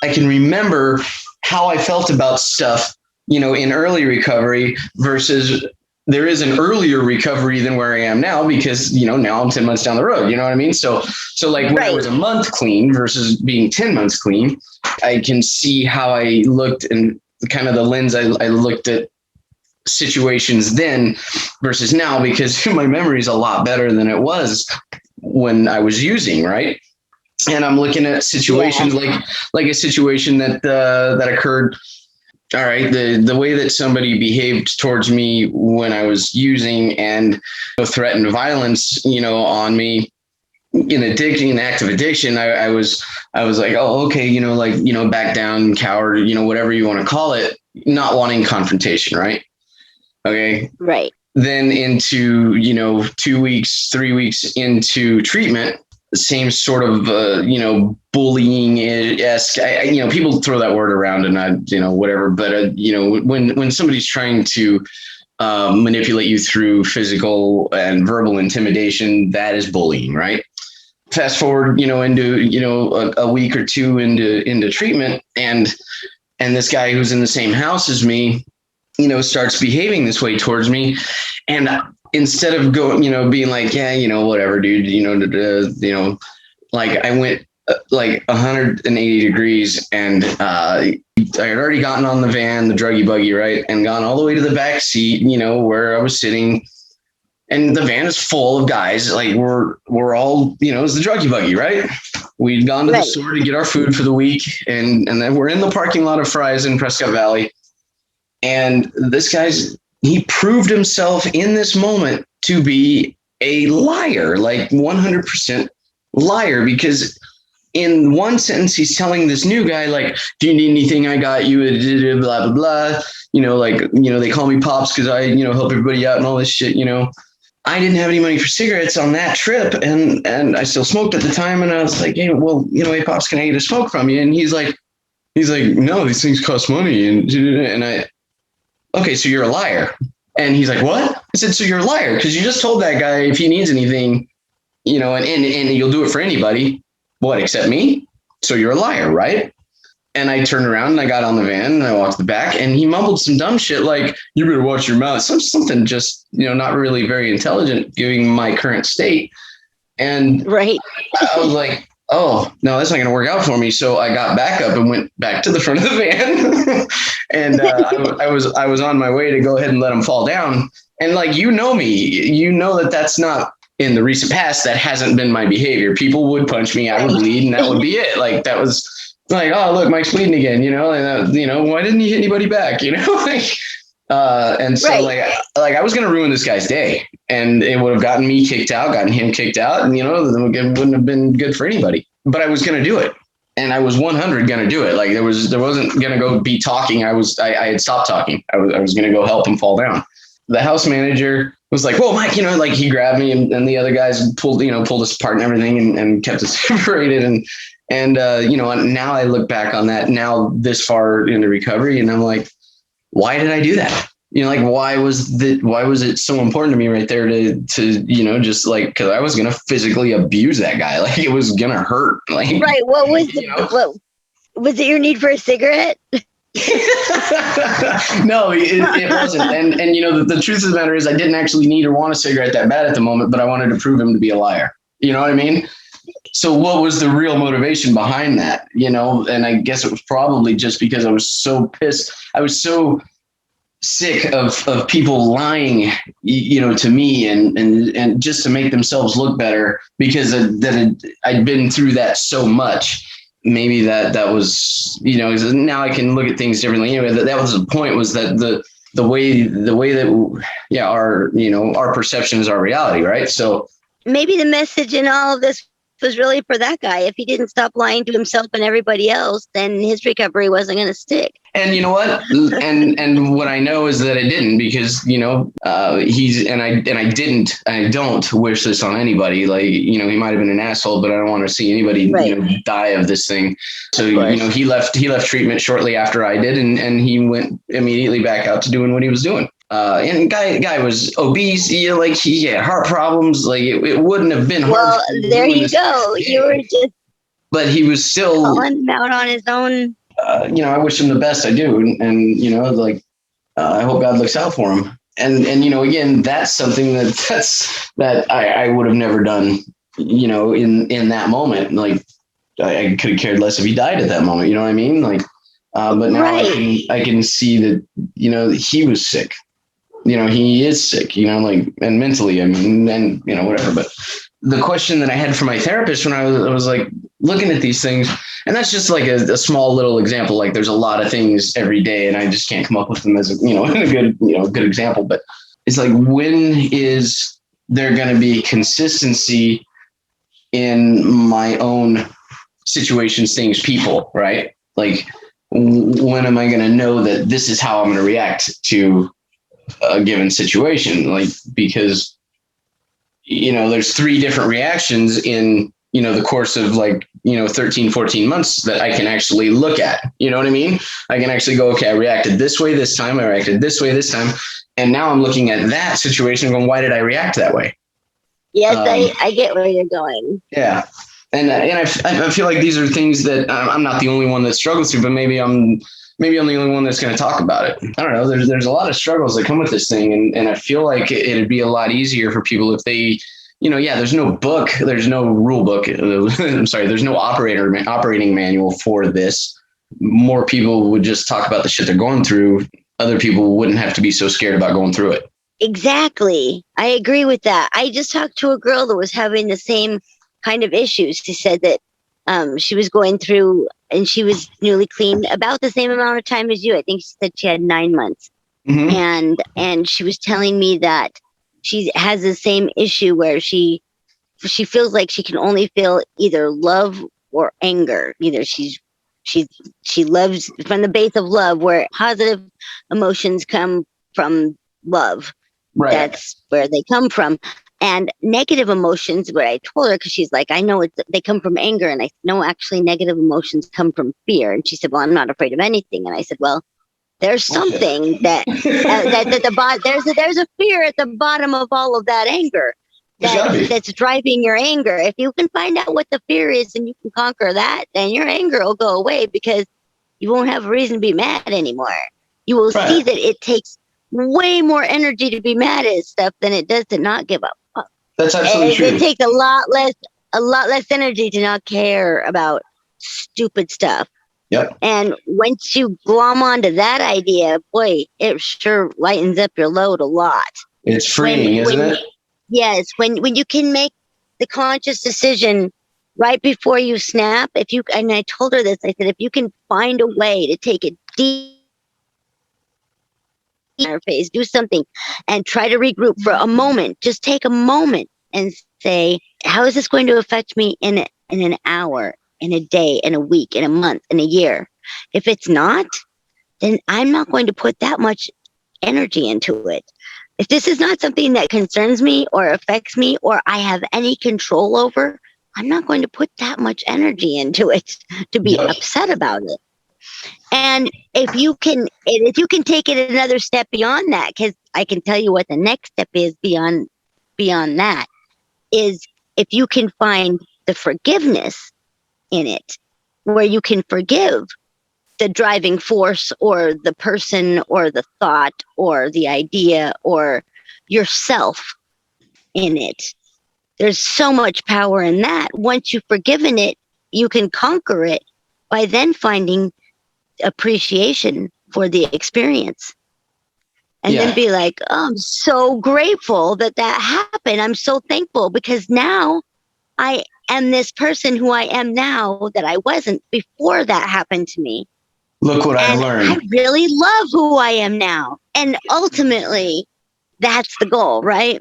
I can remember how I felt about stuff, in early recovery versus there is an earlier recovery than where I am now because, now I'm 10 months down the road. You know what I mean? So like when I was a month clean versus being 10 months clean, I can see how I looked and kind of the lens I looked at situations then versus now, because my memory is a lot better than it was when I was using, right? And I'm looking at situations like a situation that occurred. All right, the way that somebody behaved towards me when I was using and threatened violence, on me in active addiction, I was like, oh, okay, back down, coward, whatever you want to call it, not wanting confrontation, right? Okay. Right. Then into, 2 weeks, 3 weeks into treatment, same sort of, bullying-esque. People throw that word around and whatever. But, when somebody's trying to manipulate you through physical and verbal intimidation, that is bullying, right? Fast forward, into, a week or two into treatment, and this guy who's in the same house as me, starts behaving this way towards me. And instead of going, being like, yeah, whatever, dude, like I went like 180 degrees, and I had already gotten on the van, the druggy buggy, right, and gone all the way to the back seat, where I was sitting. And the van is full of guys. Like we're all, it's the druggy buggy, right? We'd gone to the store to get our food for the week, and then we're in the parking lot of Fry's in Prescott Valley. And this he proved himself in this moment to be a liar, like 100% liar, because in one sentence, he's telling this new guy, like, do you need anything? I got you, blah, blah, blah. They call me Pops because I, help everybody out and all this shit, I didn't have any money for cigarettes on that trip, and I still smoked at the time. And I was like, hey, well, hey, Pops, can I get a smoke from you? And he's like, no, these things cost money. And I, okay, so you're a liar. And he's like, what? I said, so you're a liar because you just told that guy if he needs anything, and you'll do it for anybody. What, except me? So you're a liar, right? And I turned around and I got on the van and I walked to the back, and he mumbled some dumb shit like, you better watch your mouth. Something just, not really very intelligent given my current state. And I was like, oh, no, that's not going to work out for me. So I got back up and went back to the front of the van. And I was on my way to go ahead and let him fall down. And like, me, that's not in the recent past. That hasn't been my behavior. People would punch me, I would bleed, and that would be it. Like, that was like, oh, look, Mike's bleeding again, and why didn't he hit anybody back? And so like I was going to ruin this guy's day, and it would have gotten me kicked out, gotten him kicked out. And, it wouldn't have been good for anybody, but I was going to do it. And I was 100 going to do it. Like there wasn't going to go be talking. I had stopped talking. I was going to go help him fall down. The house manager was like, whoa, Mike, like he grabbed me, and the other guys pulled us apart and everything, and kept us separated. And now I look back on that now this far into recovery, and I'm like, why did I do that? Like, why was it so important to me right there to just like, because I was going to physically abuse that guy. Like, it was going to hurt. Like, right. What was what was it? Your need for a cigarette? No, it wasn't. And the truth of the matter is I didn't actually need or want a cigarette that bad at the moment, but I wanted to prove him to be a liar. You know what I mean? So what was the real motivation behind that? And I guess it was probably just because I was so pissed. I was so sick of people lying, to me and just to make themselves look better, because I'd been through that so much. Maybe that was, now I can look at things differently. That was the point, was that the way that, our perception is our reality. Right. So maybe the message in all of this was really for that guy. If he didn't stop lying to himself and everybody else, then his recovery wasn't going to stick. And you know what? and what I know is that it didn't, because, I don't wish this on anybody. Like, he might've been an asshole, but I don't want to see anybody, die of this thing. So, he left treatment shortly after I did, and he went immediately back out to doing what he was doing. And guy was obese. Like he had heart problems. Like it wouldn't have been hard. Well, there you go. You were just but he was still calling him out on his own. I wish him the best. I do. And like, I hope God looks out for him. And again, that's something that I would have never done, in that moment. Like, I could have cared less if he died at that moment. You know what I mean? Like, but now Right. I can see that, he was sick. He is sick, like, and mentally, I mean, and, whatever. But the question that I had for my therapist when I was like looking at these things, and that's just like a small little example. Like, there's a lot of things every day and I just can't come up with them as a good example. But it's like, when is there going to be consistency in my own situations, things, people, right? Like, when am I going to know that this is how I'm going to react to a given situation? Like, because, there's 3 different reactions in, the course of, like, 13, 14 months that I can actually look at. You know what I mean? I can actually go, okay, I reacted this way this time. I reacted this way this time. And now I'm looking at that situation going, why did I react that way? Yes, I get where you're going. Yeah. And I feel like these are things that I'm not the only one that struggles through, but maybe I'm the only one that's going to talk about it. I don't know. There's a lot of struggles that come with this thing. And I feel like it'd be a lot easier for people if they, there's no book, there's no rule book. I'm sorry. There's no operating manual for this. More people would just talk about the shit they're going through. Other people wouldn't have to be so scared about going through it. Exactly. I agree with that. I just talked to a girl that was having the same kind of issues. She said that she was going through, and she was newly clean about the same amount of time as you. I think she said she had 9 months. Mm-hmm. And she was telling me that she has the same issue where she feels like she can only feel either love or anger. Either she loves from the base of love, where positive emotions come from love. Right. That's where they come from. And negative emotions, where I told her, because she's like, I know they come from anger. And I said, no, actually, negative emotions come from fear. And she said, well, I'm not afraid of anything. And I said, well, there's something that there's a fear at the bottom of all of that anger that's driving your anger. If you can find out what the fear is and you can conquer that, then your anger will go away, because you won't have a reason to be mad anymore. You will see that it takes way more energy to be mad at stuff than it does to not give up. That's absolutely true. It takes a lot less energy to not care about stupid stuff. Yep. And once you glom onto that idea, boy, it sure lightens up your load a lot. It's freeing, isn't it? Yes. When you can make the conscious decision right before you snap, and I told her this, I said, if you can find a way to take it deep in her face, do something and try to regroup for a moment, just take a moment and say, how is this going to affect me in an hour, in a day, in a week, in a month, in a year? If it's not, then I'm not going to put that much energy into it. If this is not something that concerns me or affects me or I have any control over, I'm not going to put that much energy into it to be upset about it. And if you can take it another step beyond that, because I can tell you what the next step is beyond that, is if you can find the forgiveness in it, where you can forgive the driving force or the person or the thought or the idea or yourself in it. There's so much power in that. Once you've forgiven it, you can conquer it by then finding appreciation for the experience. And then be like, oh, I'm so grateful that happened. I'm so thankful, because now I am this person who I am now that I wasn't before that happened to me. Look what I've learned. I really love who I am now. And ultimately, that's the goal, right?